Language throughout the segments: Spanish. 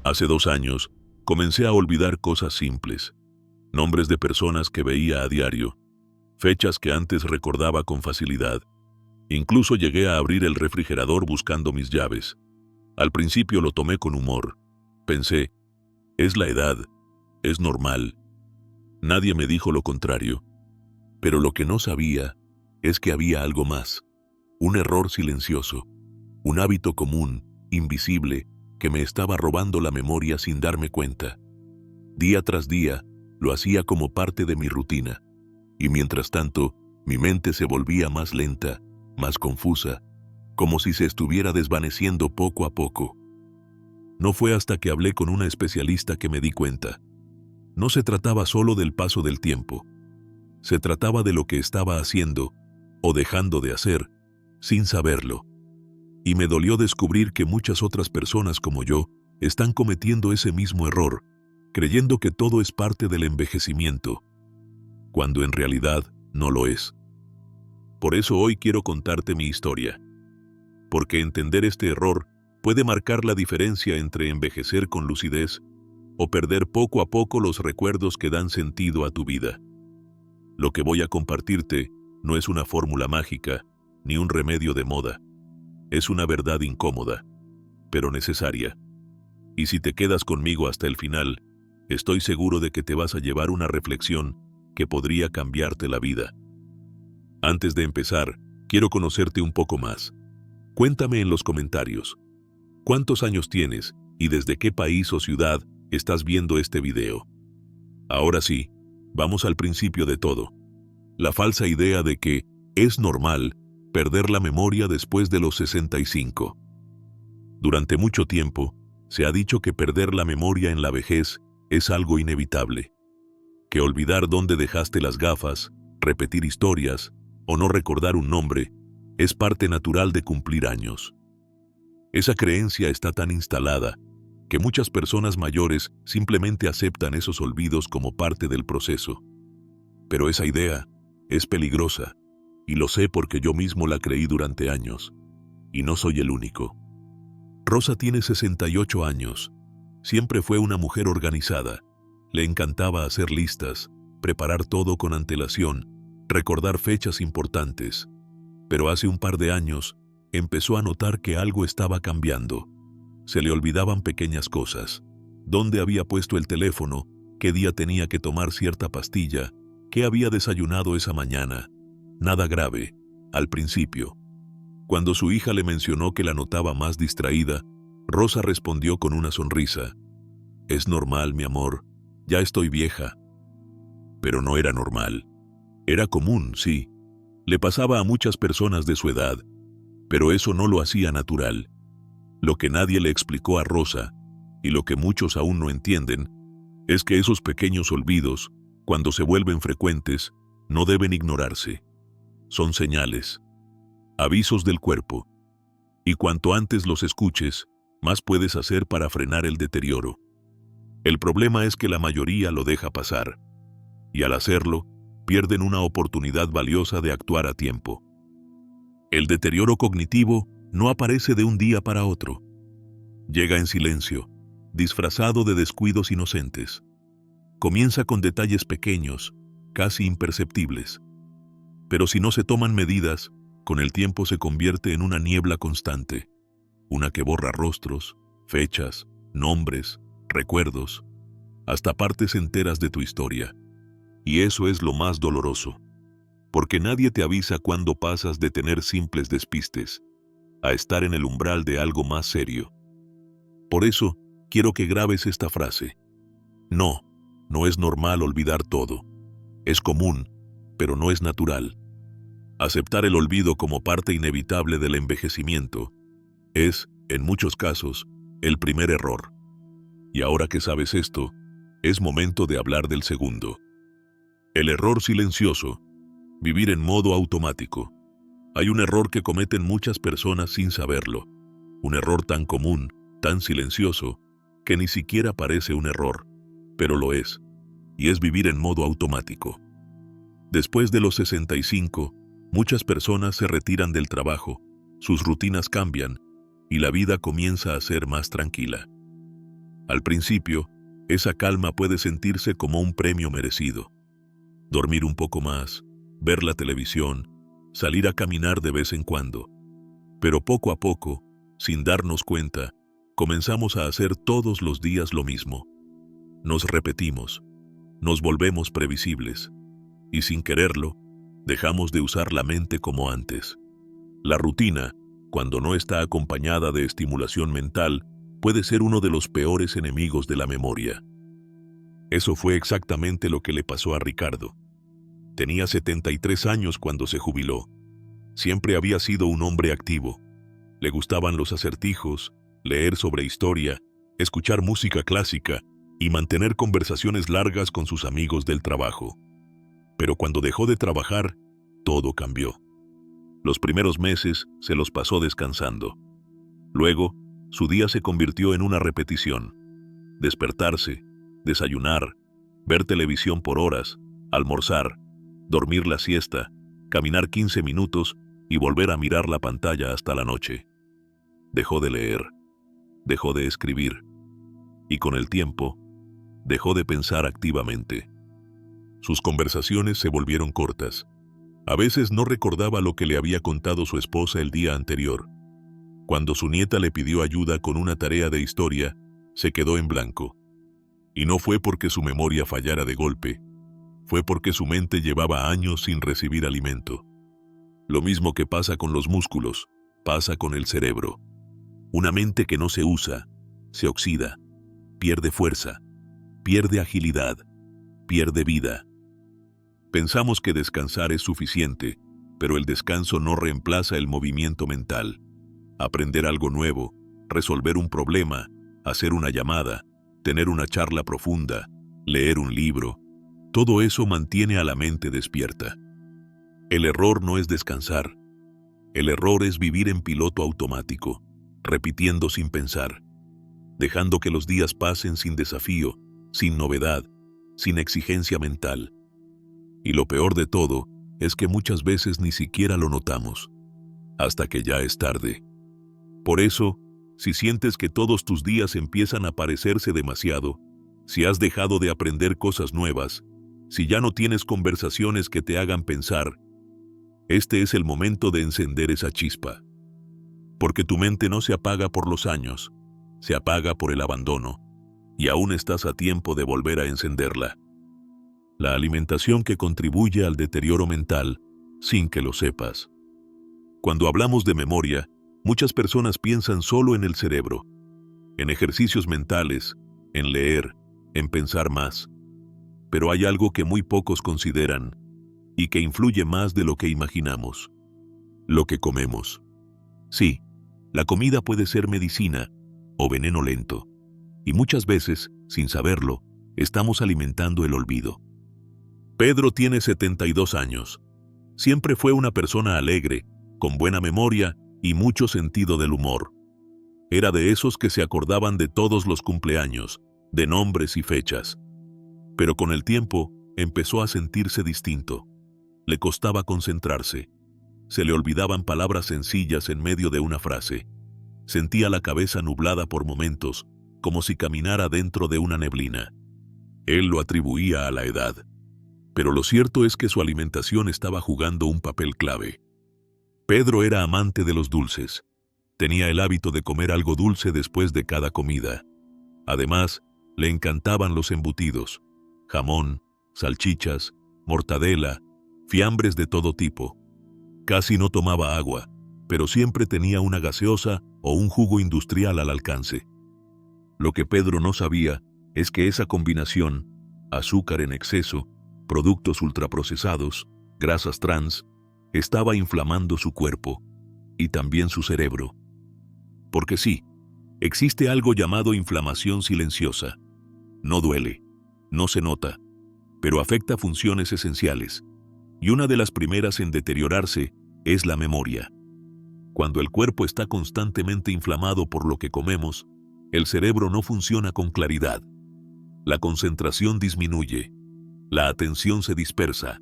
Hace 2 años, comencé a olvidar cosas simples, nombres de personas que veía a diario, fechas que antes recordaba con facilidad. Incluso llegué a abrir el refrigerador buscando mis llaves. Al principio lo tomé con humor. Pensé, es la edad, es normal. Nadie me dijo lo contrario. Pero lo que no sabía es que había algo más, un error silencioso, un hábito común, invisible, que me estaba robando la memoria sin darme cuenta. Día tras día, lo hacía como parte de mi rutina, y mientras tanto, mi mente se volvía más lenta, más confusa, como si se estuviera desvaneciendo poco a poco. No fue hasta que hablé con una especialista que me di cuenta. No se trataba solo del paso del tiempo. Se trataba de lo que estaba haciendo, o dejando de hacer, sin saberlo. Y me dolió descubrir que muchas otras personas como yo están cometiendo ese mismo error, creyendo que todo es parte del envejecimiento, cuando en realidad no lo es. Por eso hoy quiero contarte mi historia, porque entender este error puede marcar la diferencia entre envejecer con lucidez o perder poco a poco los recuerdos que dan sentido a tu vida. Lo que voy a compartirte no es una fórmula mágica, ni un remedio de moda. Es una verdad incómoda, pero necesaria. Y si te quedas conmigo hasta el final, estoy seguro de que te vas a llevar una reflexión que podría cambiarte la vida. Antes de empezar, quiero conocerte un poco más. Cuéntame en los comentarios, ¿cuántos años tienes y desde qué país o ciudad estás viendo este video? Ahora sí, vamos al principio de todo. La falsa idea de que es normal perder la memoria después de los 65. Durante mucho tiempo, se ha dicho que perder la memoria en la vejez es algo inevitable. Que olvidar dónde dejaste las gafas, repetir historias o no recordar un nombre es parte natural de cumplir años. Esa creencia está tan instalada que muchas personas mayores simplemente aceptan esos olvidos como parte del proceso. Pero esa idea es peligrosa, y lo sé porque yo mismo la creí durante años, y no soy el único. Rosa tiene 68 años. Siempre fue una mujer organizada. Le encantaba hacer listas, preparar todo con antelación, recordar fechas importantes. Pero hace un par de años, empezó a notar que algo estaba cambiando. Se le olvidaban pequeñas cosas. Dónde había puesto el teléfono, qué día tenía que tomar cierta pastilla, qué había desayunado esa mañana. Nada grave, al principio. Cuando su hija le mencionó que la notaba más distraída, Rosa respondió con una sonrisa. Es normal, mi amor, ya estoy vieja. Pero no era normal. Era común, sí. Le pasaba a muchas personas de su edad, pero eso no lo hacía natural. Lo que nadie le explicó a Rosa, y lo que muchos aún no entienden, es que esos pequeños olvidos, cuando se vuelven frecuentes, no deben ignorarse. Son señales, avisos del cuerpo. Y cuanto antes los escuches, más puedes hacer para frenar el deterioro. El problema es que la mayoría lo deja pasar, y al hacerlo, pierden una oportunidad valiosa de actuar a tiempo. El deterioro cognitivo no aparece de un día para otro. Llega en silencio, disfrazado de descuidos inocentes. Comienza con detalles pequeños, casi imperceptibles. Pero si no se toman medidas, con el tiempo se convierte en una niebla constante, una que borra rostros, fechas, nombres, recuerdos, hasta partes enteras de tu historia. Y eso es lo más doloroso, porque nadie te avisa cuando pasas de tener simples despistes a estar en el umbral de algo más serio. Por eso, quiero que grabes esta frase. No, no es normal olvidar todo. Es común, pero no es natural. Aceptar el olvido como parte inevitable del envejecimiento es, en muchos casos, el primer error. Y ahora que sabes esto, es momento de hablar del segundo. El error silencioso, vivir en modo automático. Hay un error que cometen muchas personas sin saberlo. Un error tan común, tan silencioso, que ni siquiera parece un error, pero lo es. Y es vivir en modo automático. Después de los 65, muchas personas se retiran del trabajo, sus rutinas cambian, y la vida comienza a ser más tranquila. Al principio, esa calma puede sentirse como un premio merecido. Dormir un poco más, ver la televisión, salir a caminar de vez en cuando. Pero poco a poco, sin darnos cuenta, comenzamos a hacer todos los días lo mismo. Nos repetimos, nos volvemos previsibles, y sin quererlo, dejamos de usar la mente como antes. La rutina, cuando no está acompañada de estimulación mental, puede ser uno de los peores enemigos de la memoria. Eso fue exactamente lo que le pasó a Ricardo. Tenía 73 años cuando se jubiló. Siempre había sido un hombre activo. Le gustaban los acertijos, leer sobre historia, escuchar música clásica y mantener conversaciones largas con sus amigos del trabajo. Pero cuando dejó de trabajar, todo cambió. Los primeros meses se los pasó descansando. Luego, su día se convirtió en una repetición. Despertarse, desayunar, ver televisión por horas, almorzar, dormir la siesta, caminar 15 minutos y volver a mirar la pantalla hasta la noche. Dejó de leer, dejó de escribir y con el tiempo, dejó de pensar activamente. Sus conversaciones se volvieron cortas. A veces no recordaba lo que le había contado su esposa el día anterior. Cuando su nieta le pidió ayuda con una tarea de historia, se quedó en blanco. Y no fue porque su memoria fallara de golpe, fue porque su mente llevaba años sin recibir alimento. Lo mismo que pasa con los músculos, pasa con el cerebro. Una mente que no se usa, se oxida, pierde fuerza, pierde agilidad, pierde vida. Pensamos que descansar es suficiente, pero el descanso no reemplaza el movimiento mental. Aprender algo nuevo, resolver un problema, hacer una llamada, tener una charla profunda, leer un libro, todo eso mantiene a la mente despierta. El error no es descansar. El error es vivir en piloto automático, repitiendo sin pensar, dejando que los días pasen sin desafío, sin novedad, sin exigencia mental. Y lo peor de todo es que muchas veces ni siquiera lo notamos, hasta que ya es tarde. Por eso, si sientes que todos tus días empiezan a parecerse demasiado, si has dejado de aprender cosas nuevas, si ya no tienes conversaciones que te hagan pensar, este es el momento de encender esa chispa. Porque tu mente no se apaga por los años, se apaga por el abandono, y aún estás a tiempo de volver a encenderla. La alimentación que contribuye al deterioro mental, sin que lo sepas. Cuando hablamos de memoria, muchas personas piensan solo en el cerebro, en ejercicios mentales, en leer, en pensar más. Pero hay algo que muy pocos consideran, y que influye más de lo que imaginamos: lo que comemos. Sí, la comida puede ser medicina o veneno lento, y muchas veces, sin saberlo, estamos alimentando el olvido. Pedro tiene 72 años. Siempre fue una persona alegre, con buena memoria y mucho sentido del humor. Era de esos que se acordaban de todos los cumpleaños, de nombres y fechas. Pero con el tiempo, empezó a sentirse distinto. Le costaba concentrarse. Se le olvidaban palabras sencillas en medio de una frase. Sentía la cabeza nublada por momentos, como si caminara dentro de una neblina. Él lo atribuía a la edad. Pero lo cierto es que su alimentación estaba jugando un papel clave. Pedro era amante de los dulces. Tenía el hábito de comer algo dulce después de cada comida. Además, le encantaban los embutidos: jamón, salchichas, mortadela, fiambres de todo tipo. Casi no tomaba agua, pero siempre tenía una gaseosa o un jugo industrial al alcance. Lo que Pedro no sabía es que esa combinación, azúcar en exceso, productos ultraprocesados, grasas trans, estaba inflamando su cuerpo y también su cerebro. Porque sí, existe algo llamado inflamación silenciosa. No duele, no se nota, pero afecta funciones esenciales. Y una de las primeras en deteriorarse es la memoria. Cuando el cuerpo está constantemente inflamado por lo que comemos, el cerebro no funciona con claridad. La concentración disminuye, la atención se dispersa,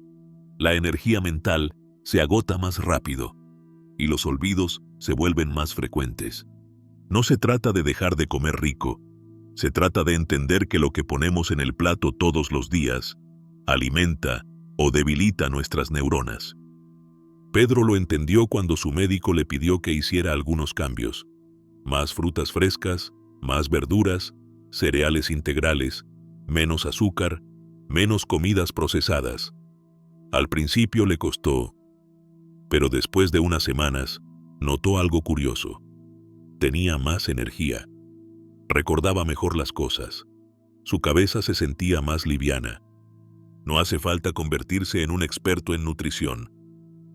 la energía mental se agota más rápido y los olvidos se vuelven más frecuentes. No se trata de dejar de comer rico, Se trata de entender que lo que ponemos en el plato todos los días alimenta o debilita nuestras neuronas. Pedro lo entendió cuando su médico le pidió que hiciera algunos cambios. Más frutas frescas, más verduras, cereales integrales, menos azúcar, menos comidas procesadas. Al principio le costó, pero después de unas semanas, notó algo curioso. Tenía más energía. Recordaba mejor las cosas. Su cabeza se sentía más liviana. No hace falta convertirse en un experto en nutrición.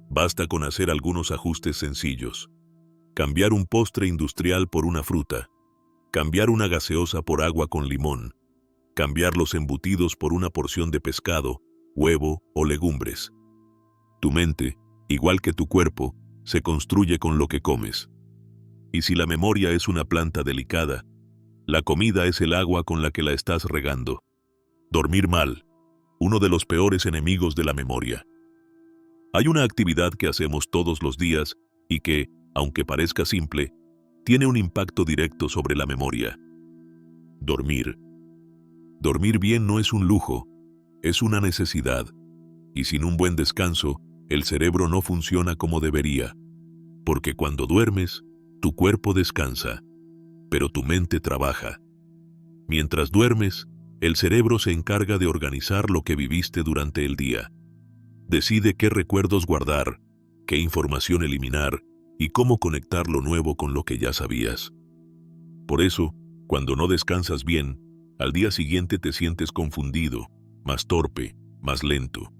Basta con hacer algunos ajustes sencillos. Cambiar un postre industrial por una fruta. Cambiar una gaseosa por agua con limón. Cambiar los embutidos por una porción de pescado, huevo o legumbres. Tu mente, igual que tu cuerpo, se construye con lo que comes. Y si la memoria es una planta delicada, la comida es el agua con la que la estás regando. Dormir mal, uno de los peores enemigos de la memoria. Hay una actividad que hacemos todos los días y que, aunque parezca simple, tiene un impacto directo sobre la memoria. Dormir. Dormir bien no es un lujo, es una necesidad. Y sin un buen descanso, el cerebro no funciona como debería. Porque cuando duermes, tu cuerpo descansa, pero tu mente trabaja. Mientras duermes, el cerebro se encarga de organizar lo que viviste durante el día. Decide qué recuerdos guardar, qué información eliminar y cómo conectar lo nuevo con lo que ya sabías. Por eso, cuando no descansas bien, al día siguiente te sientes confundido, más torpe, más lento.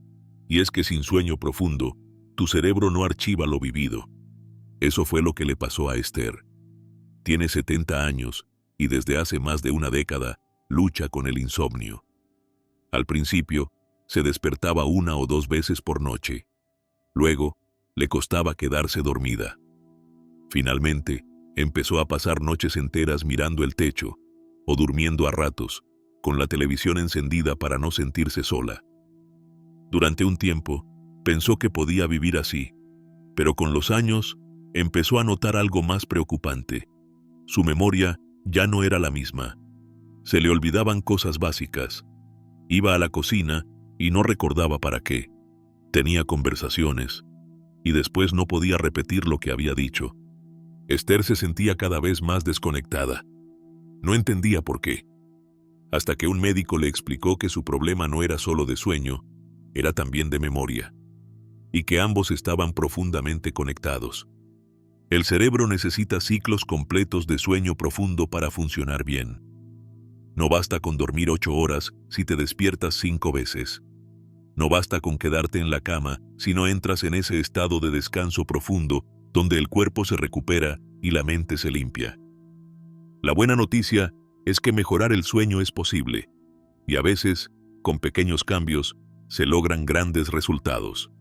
Y es que sin sueño profundo, tu cerebro no archiva lo vivido. Eso fue lo que le pasó a Esther. Tiene 70 años y desde hace más de una década lucha con el insomnio. Al principio, se despertaba 1 o 2 veces por noche. Luego, le costaba quedarse dormida. Finalmente, empezó a pasar noches enteras mirando el techo o durmiendo a ratos, con la televisión encendida para no sentirse sola. Durante un tiempo, pensó que podía vivir así, pero con los años, empezó a notar algo más preocupante. Su memoria ya no era la misma. Se le olvidaban cosas básicas. Iba a la cocina y no recordaba para qué. Tenía conversaciones y después no podía repetir lo que había dicho. Esther se sentía cada vez más desconectada. No entendía por qué. Hasta que un médico le explicó que su problema no era solo de sueño, era también de memoria, y que ambos estaban profundamente conectados. El cerebro necesita ciclos completos de sueño profundo para funcionar bien. No basta con dormir 8 horas si te despiertas 5 veces. No basta con quedarte en la cama si no entras en ese estado de descanso profundo donde el cuerpo se recupera y la mente se limpia. La buena noticia es que mejorar el sueño es posible, y a veces, con pequeños cambios, se logran grandes resultados.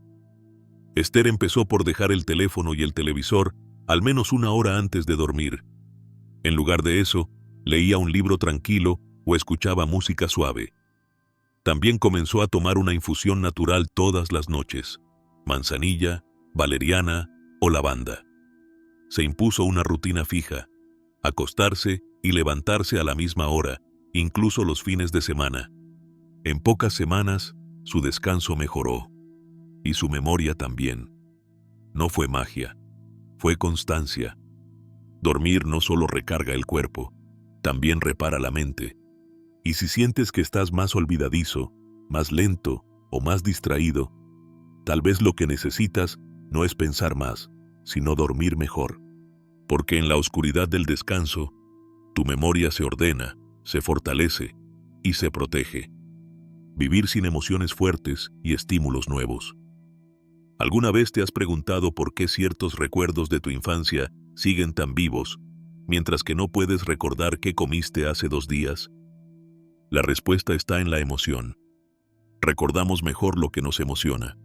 Esther empezó por dejar el teléfono y el televisor al menos 1 hora antes de dormir. En lugar de eso, leía un libro tranquilo o escuchaba música suave. También comenzó a tomar una infusión natural todas las noches, manzanilla, valeriana o lavanda. Se impuso una rutina fija, acostarse y levantarse a la misma hora, incluso los fines de semana. En pocas semanas, su descanso mejoró, y su memoria también. No fue magia, fue constancia. Dormir no solo recarga el cuerpo, también repara la mente. Y si sientes que estás más olvidadizo, más lento o más distraído, tal vez lo que necesitas no es pensar más, sino dormir mejor. Porque en la oscuridad del descanso, tu memoria se ordena, se fortalece y se protege. Vivir sin emociones fuertes y estímulos nuevos. ¿Alguna vez te has preguntado por qué ciertos recuerdos de tu infancia siguen tan vivos, mientras que no puedes recordar qué comiste hace 2 días? La respuesta está en la emoción. Recordamos mejor lo que nos emociona.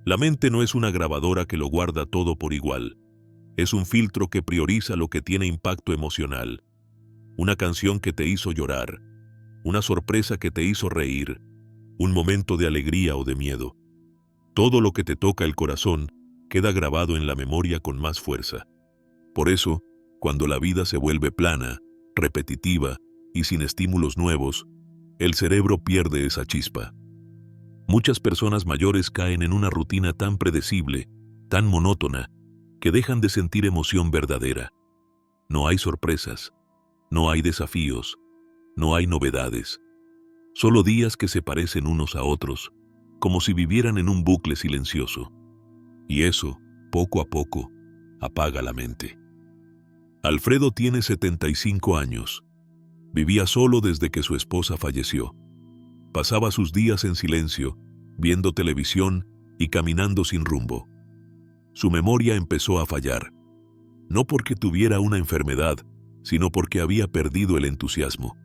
La mente no es una grabadora que lo guarda todo por igual. Es un filtro que prioriza lo que tiene impacto emocional. Una canción que te hizo llorar, una sorpresa que te hizo reír, un momento de alegría o de miedo. Todo lo que te toca el corazón queda grabado en la memoria con más fuerza. Por eso, cuando la vida se vuelve plana, repetitiva y sin estímulos nuevos, el cerebro pierde esa chispa. Muchas personas mayores caen en una rutina tan predecible, tan monótona, que dejan de sentir emoción verdadera. No hay sorpresas, no hay desafíos, no hay novedades. Solo días que se parecen unos a otros, como si vivieran en un bucle silencioso. Y eso, poco a poco, apaga la mente. Alfredo tiene 75 años. Vivía solo desde que su esposa falleció. Pasaba sus días en silencio, viendo televisión y caminando sin rumbo. Su memoria empezó a fallar. No porque tuviera una enfermedad, sino porque había perdido el entusiasmo.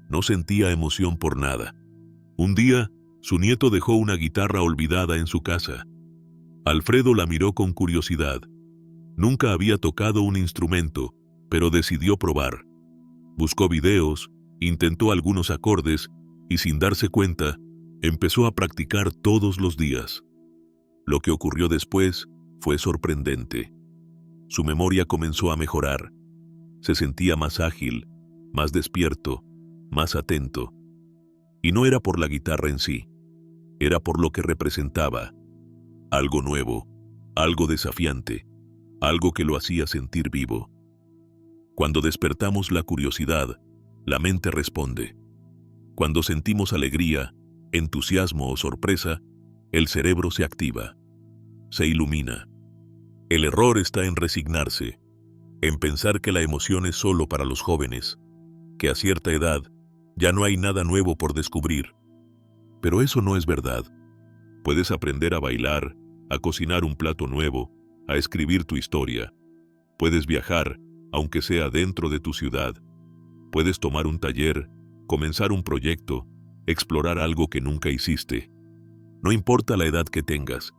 No sentía emoción por nada. Un día, su nieto dejó una guitarra olvidada en su casa. Alfredo la miró con curiosidad. Nunca había tocado un instrumento, pero decidió probar. Buscó videos, intentó algunos acordes y sin darse cuenta, empezó a practicar todos los días. Lo que ocurrió después fue sorprendente. Su memoria comenzó a mejorar. Se sentía más ágil, más despierto, más atento. Y no era por la guitarra en sí, era por lo que representaba. Algo nuevo, algo desafiante, algo que lo hacía sentir vivo. Cuando despertamos la curiosidad, la mente responde. Cuando sentimos alegría, entusiasmo o sorpresa, el cerebro se activa, se ilumina. El error está en resignarse, en pensar que la emoción es solo para los jóvenes, que a cierta edad ya no hay nada nuevo por descubrir. Pero eso no es verdad. Puedes aprender a bailar, a cocinar un plato nuevo, a escribir tu historia. Puedes viajar, aunque sea dentro de tu ciudad. Puedes tomar un taller, comenzar un proyecto, explorar algo que nunca hiciste. No importa la edad que tengas,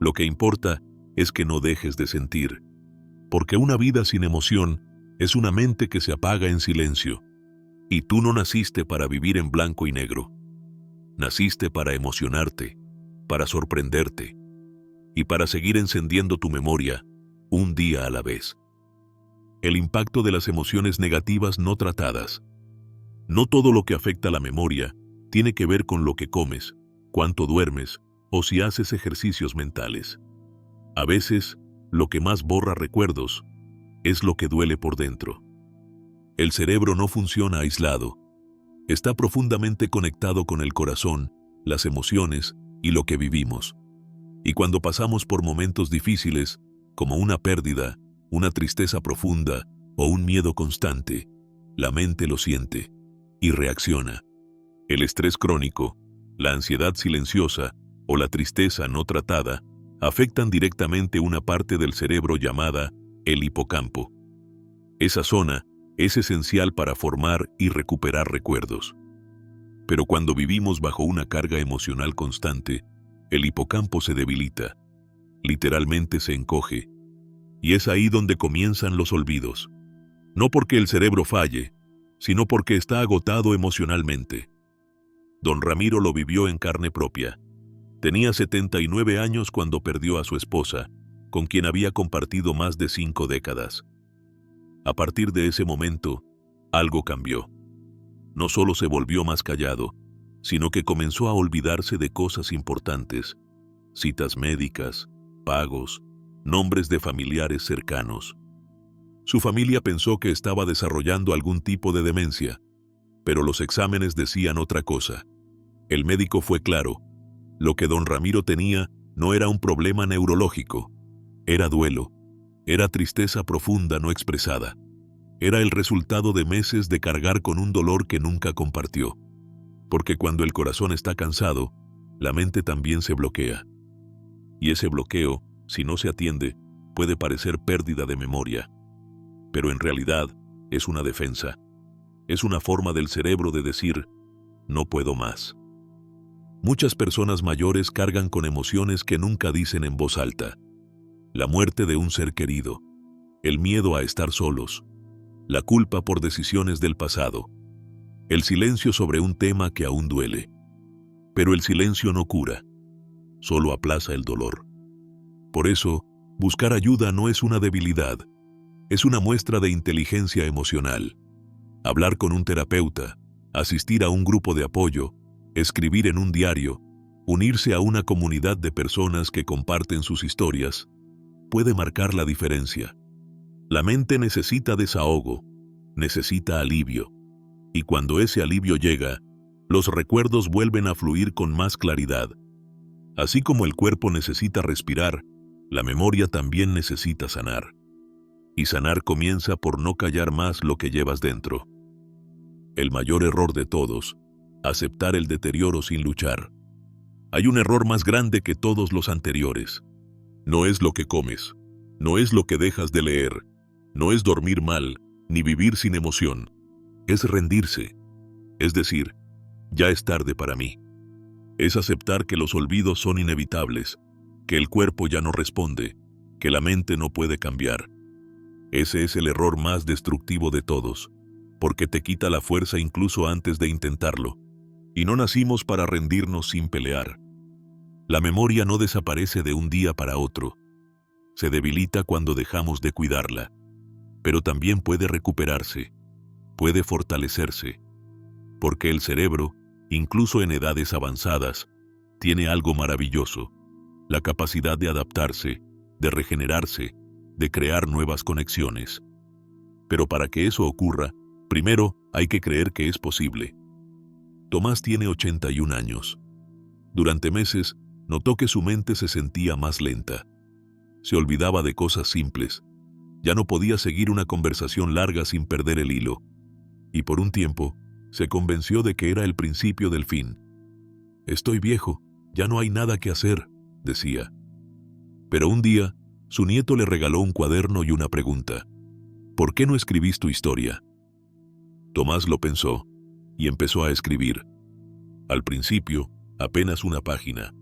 lo que importa es que no dejes de sentir. Porque una vida sin emoción es una mente que se apaga en silencio. Y tú no naciste para vivir en blanco y negro. Naciste para emocionarte, para sorprenderte y para seguir encendiendo tu memoria un día a la vez. El impacto de las emociones negativas no tratadas. No todo lo que afecta la memoria tiene que ver con lo que comes, cuánto duermes o si haces ejercicios mentales. A veces, lo que más borra recuerdos es lo que duele por dentro. El cerebro no funciona aislado. Está profundamente conectado con el corazón, las emociones y lo que vivimos. Y cuando pasamos por momentos difíciles, como una pérdida, una tristeza profunda o un miedo constante, la mente lo siente y reacciona. El estrés crónico, la ansiedad silenciosa o la tristeza no tratada afectan directamente una parte del cerebro llamada el hipocampo. Esa zona es esencial para formar y recuperar recuerdos. Pero cuando vivimos bajo una carga emocional constante, el hipocampo se debilita, literalmente se encoge, y es ahí donde comienzan los olvidos. No porque el cerebro falle, sino porque está agotado emocionalmente. Don Ramiro lo vivió en carne propia. Tenía 79 años cuando perdió a su esposa, con quien había compartido más de 5 décadas. A partir de ese momento, algo cambió. No solo se volvió más callado, sino que comenzó a olvidarse de cosas importantes, citas médicas, pagos, nombres de familiares cercanos. Su familia pensó que estaba desarrollando algún tipo de demencia, pero los exámenes decían otra cosa. El médico fue claro. Lo que don Ramiro tenía no era un problema neurológico, era duelo, era tristeza profunda no expresada. Era el resultado de meses de cargar con un dolor que nunca compartió. Porque cuando el corazón está cansado, la mente también se bloquea. Y ese bloqueo, si no se atiende, puede parecer pérdida de memoria. Pero en realidad es una defensa. Es una forma del cerebro de decir, no puedo más. Muchas personas mayores cargan con emociones que nunca dicen en voz alta. La muerte de un ser querido, el miedo a estar solos, la culpa por decisiones del pasado, el silencio sobre un tema que aún duele. Pero el silencio no cura, solo aplaza el dolor. Por eso, buscar ayuda no es una debilidad, es una muestra de inteligencia emocional. hablar con un terapeuta, asistir a un grupo de apoyo, escribir en un diario, unirse a una comunidad de personas que comparten sus historias, puede marcar la diferencia. La mente necesita desahogo, necesita alivio, y cuando ese alivio llega, los recuerdos vuelven a fluir con más claridad. Así como el cuerpo necesita respirar, la memoria también necesita sanar. Y sanar comienza por no callar más lo que llevas dentro. El mayor error de todos, aceptar el deterioro sin luchar. Hay un error más grande que todos los anteriores. No es lo que comes, no es lo que dejas de leer, no es dormir mal, ni vivir sin emoción. Es rendirse. Es decir, ya es tarde para mí. Es aceptar que los olvidos son inevitables, que el cuerpo ya no responde, que la mente no puede cambiar. Ese es el error más destructivo de todos, porque te quita la fuerza incluso antes de intentarlo. Y no nacimos para rendirnos sin pelear. La memoria no desaparece de un día para otro. Se debilita cuando dejamos de cuidarla. Pero también puede recuperarse, puede fortalecerse. Porque el cerebro, incluso en edades avanzadas, tiene algo maravilloso: la capacidad de adaptarse, de regenerarse, de crear nuevas conexiones. Pero para que eso ocurra, primero hay que creer que es posible. Tomás tiene 81 años. Durante meses, notó que su mente se sentía más lenta. Se olvidaba de cosas simples. Ya no podía seguir una conversación larga sin perder el hilo. Y por un tiempo, se convenció de que era el principio del fin. «Estoy viejo, ya no hay nada que hacer», decía. Pero un día, su nieto le regaló un cuaderno y una pregunta: «¿Por qué no escribís tu historia?». Tomás lo pensó y empezó a escribir. Al principio, apenas una página.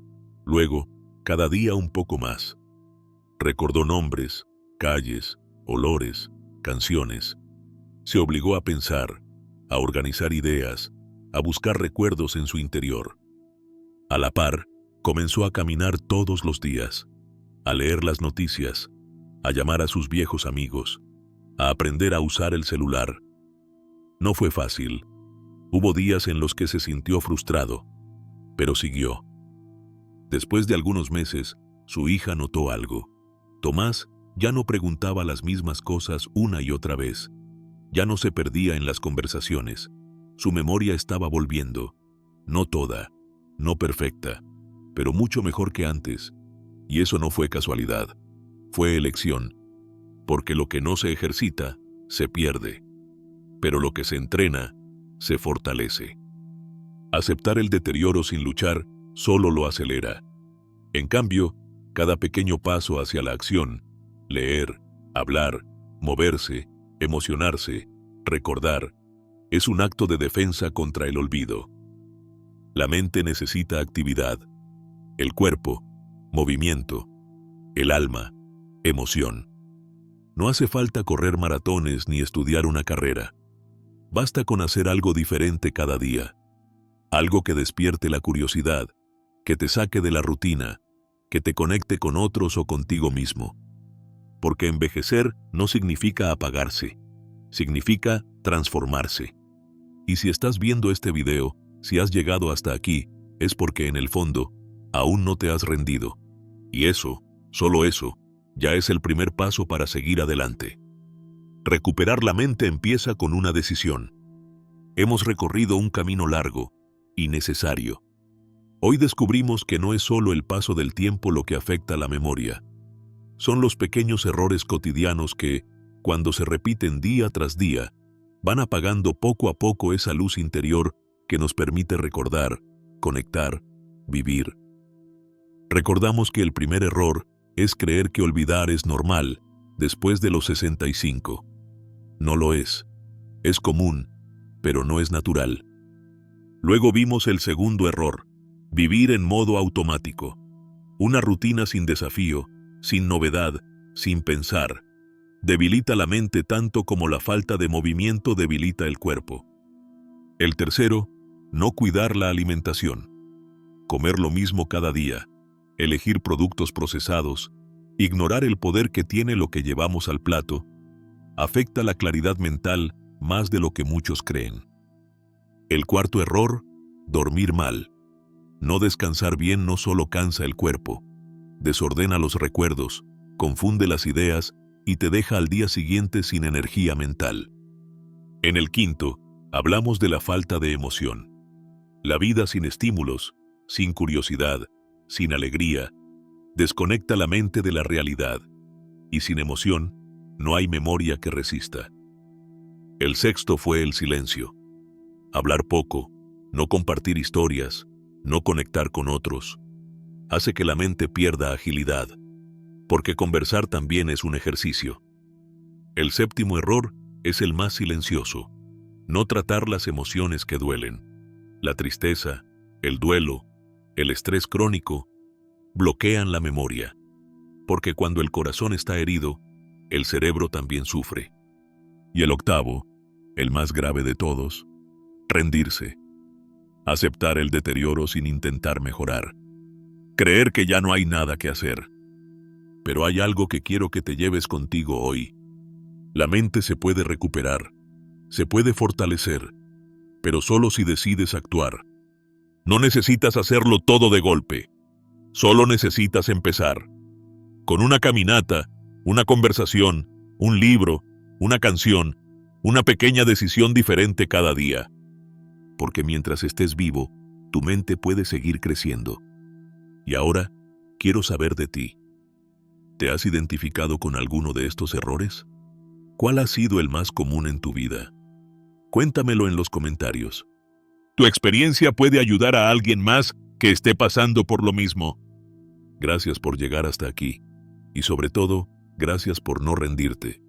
Luego, cada día un poco más. Recordó nombres, calles, olores, canciones. Se obligó a pensar, a organizar ideas, a buscar recuerdos en su interior. A la par, comenzó a caminar todos los días, a leer las noticias, a llamar a sus viejos amigos, a aprender a usar el celular. No fue fácil. Hubo días en los que se sintió frustrado, pero siguió. Después de algunos meses, su hija notó algo. Tomás ya no preguntaba las mismas cosas una y otra vez. Ya no se perdía en las conversaciones. Su memoria estaba volviendo. No toda, no perfecta, pero mucho mejor que antes. Y eso no fue casualidad. Fue elección. Porque lo que no se ejercita, se pierde. Pero lo que se entrena, se fortalece. Aceptar el deterioro sin luchar solo lo acelera. En cambio, cada pequeño paso hacia la acción, leer, hablar, moverse, emocionarse, recordar, es un acto de defensa contra el olvido. La mente necesita actividad, el cuerpo, movimiento, el alma, emoción. No hace falta correr maratones ni estudiar una carrera. Basta con hacer algo diferente cada día. Algo que despierte la curiosidad, que te saque de la rutina, que te conecte con otros o contigo mismo. Porque envejecer no significa apagarse, significa transformarse. Y si estás viendo este video, si has llegado hasta aquí, es porque en el fondo, aún no te has rendido. Y eso, solo eso, ya es el primer paso para seguir adelante. Recuperar la mente empieza con una decisión. Hemos recorrido un camino largo y necesario. Hoy descubrimos que no es solo el paso del tiempo lo que afecta la memoria. Son los pequeños errores cotidianos que, cuando se repiten día tras día, van apagando poco a poco esa luz interior que nos permite recordar, conectar, vivir. Recordamos que el primer error es creer que olvidar es normal después de los 65. No lo es. Es común, pero no es natural. Luego vimos el segundo error: vivir en modo automático. Una rutina sin desafío, sin novedad, sin pensar, debilita la mente tanto como la falta de movimiento debilita el cuerpo. El tercero, no cuidar la alimentación. Comer lo mismo cada día, elegir productos procesados, ignorar el poder que tiene lo que llevamos al plato, afecta la claridad mental más de lo que muchos creen. El cuarto error, dormir mal. No descansar bien no solo cansa el cuerpo, desordena los recuerdos, confunde las ideas y te deja al día siguiente sin energía mental. En el quinto, hablamos de la falta de emoción. La vida sin estímulos, sin curiosidad, sin alegría, desconecta la mente de la realidad, y sin emoción, no hay memoria que resista. El sexto fue el silencio. Hablar poco, no compartir historias, no conectar con otros, hace que la mente pierda agilidad, porque conversar también es un ejercicio. El séptimo error es el más silencioso. No tratar las emociones que duelen. La tristeza, el duelo, el estrés crónico, bloquean la memoria, porque cuando el corazón está herido, el cerebro también sufre. Y el octavo, el más grave de todos, rendirse. Aceptar el deterioro sin intentar mejorar. Creer que ya no hay nada que hacer. Pero hay algo que quiero que te lleves contigo hoy. La mente se puede recuperar, se puede fortalecer, pero solo si decides actuar. No necesitas hacerlo todo de golpe. Solo necesitas empezar. Con una caminata, una conversación, un libro, una canción, una pequeña decisión diferente cada día. Porque mientras estés vivo, tu mente puede seguir creciendo. Y ahora, quiero saber de ti. ¿Te has identificado con alguno de estos errores? ¿Cuál ha sido el más común en tu vida? Cuéntamelo en los comentarios. Tu experiencia puede ayudar a alguien más que esté pasando por lo mismo. Gracias por llegar hasta aquí. Y sobre todo, gracias por no rendirte.